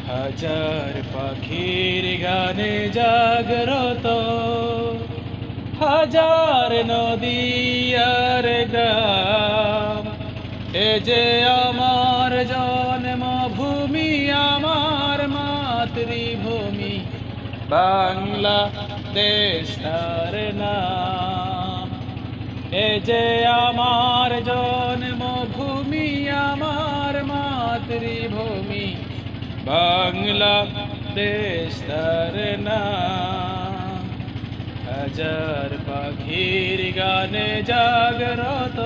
হাজার পাখির গানে জাগরত, হাজার নদী আর গ্রাম। এ যে আমার জন্মভূমি, আমার মাতৃভূমি, বাংলাদেশ তার নাম। এ যে আমার জন্মভূমি, আমার মাতৃভূমি, বাংলাদেশ তার নাম। হাজার পাখির গানে জাগরত,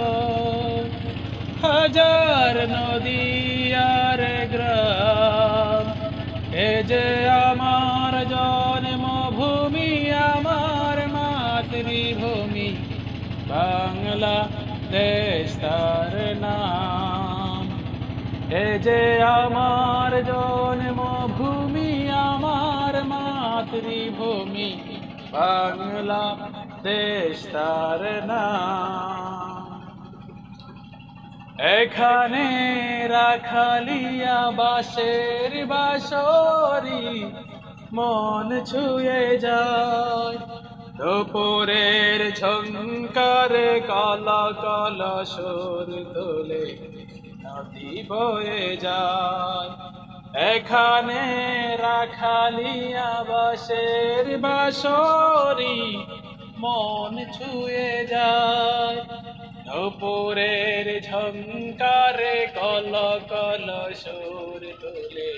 হাজার নদী আর গ্রাম। এ যে আমার জন্মভূমি, আমার মাতৃভূমি, বাংলাদেশ তার নাম। এ যে আমার জন্মভূমি, আমার মাতৃভূমি, বাংলাদেশ তার নাম। এখানে রাখালিয়া বাঁশের বাঁশরি মন ছুঁয়ে যায়। দুপুরের ঝংকারে কালা কালা সুর তোলে, নদী বয়ে যায়। এখানে রাখালিয়া বাঁশের বাঁশরি মন ছুঁয়ে যায়। দুপুরের ঝংকারে কল কল সুর তোলে,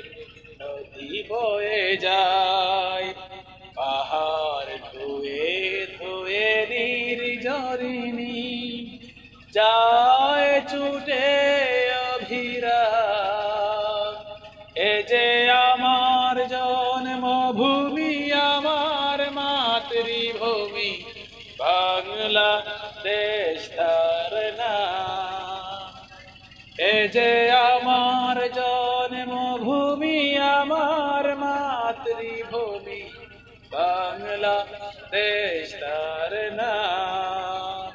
নদী বয়ে যায়। পাহাড় ধুয়ে ধুয়ে নির্ঝরিণী যায় ছুটে অভিরাম। এ যে আমার জন্মভূমি, আমার মাতৃভূমি, বাংলাদেশ তার নাম। এ যে আমার জন্মভূমি, আমার মাতৃভূমি, বাংলাদেশ তার নাম।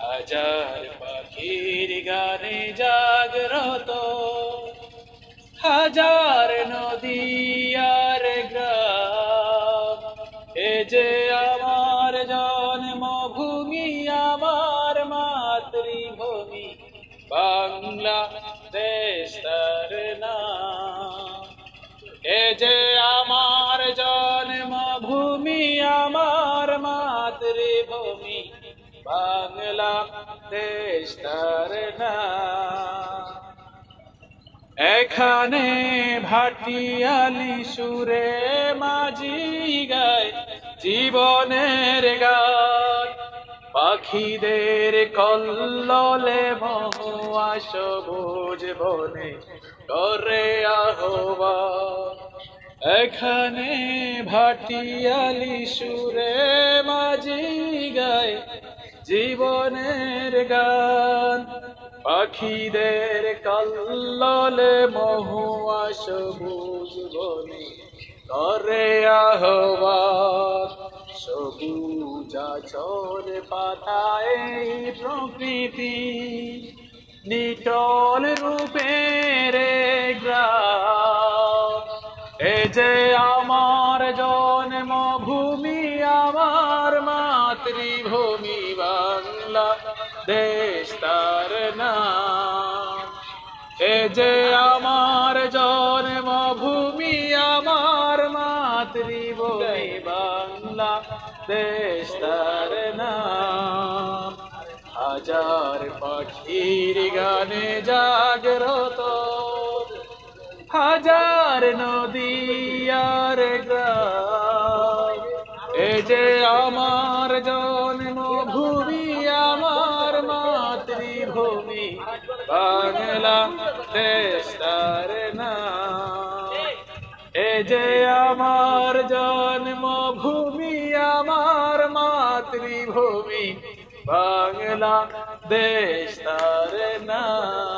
হাজার পাখির গানে জাগরত, হাজার নদী আর গ্রাম। এ যে আমার জন্মভূমি, আমার মাতৃভূমি, বাংলাদেশ তার নাম। এ যে আমার জন্মভূমি, আমার মাতৃভূমি, বাংলাদেশ তার নাম। এখানে ভাটিয়ালি সুরে মাঝি গায় জীবনের গান। পাখিদের কল্লোলে মহুয়া সবুজ বনে করে আহ্বান। এখানে ভাটিয়ালি সুরে মাঝি গায় জীবনের গান। পাখিদের কল্লোলে মহুয়া সবুজ বনে করে আহ্বান। সবুজ আচর পাতায় প্রকৃতি, নিটল রূপের গ্রাম। এ যে আমার জন্মভূমি, আমার মাতৃভূমি, বাংলাদেশ তার নাম। এ যে আমার জন্মভূমি, আমার মাতৃভূমি, বাংলাদেশ তার নাম। হাজার পাখির গানে জাগরত, হাজার নদী আর গ্রাম। এ যে আমার জন্মভূমি, আমার মাতৃভূমি, বাংলাদেশ তার নাম। এ যে আমার জন্মভূমি, আমার মাতৃভূমি, বাংলাদেশ তার নাম।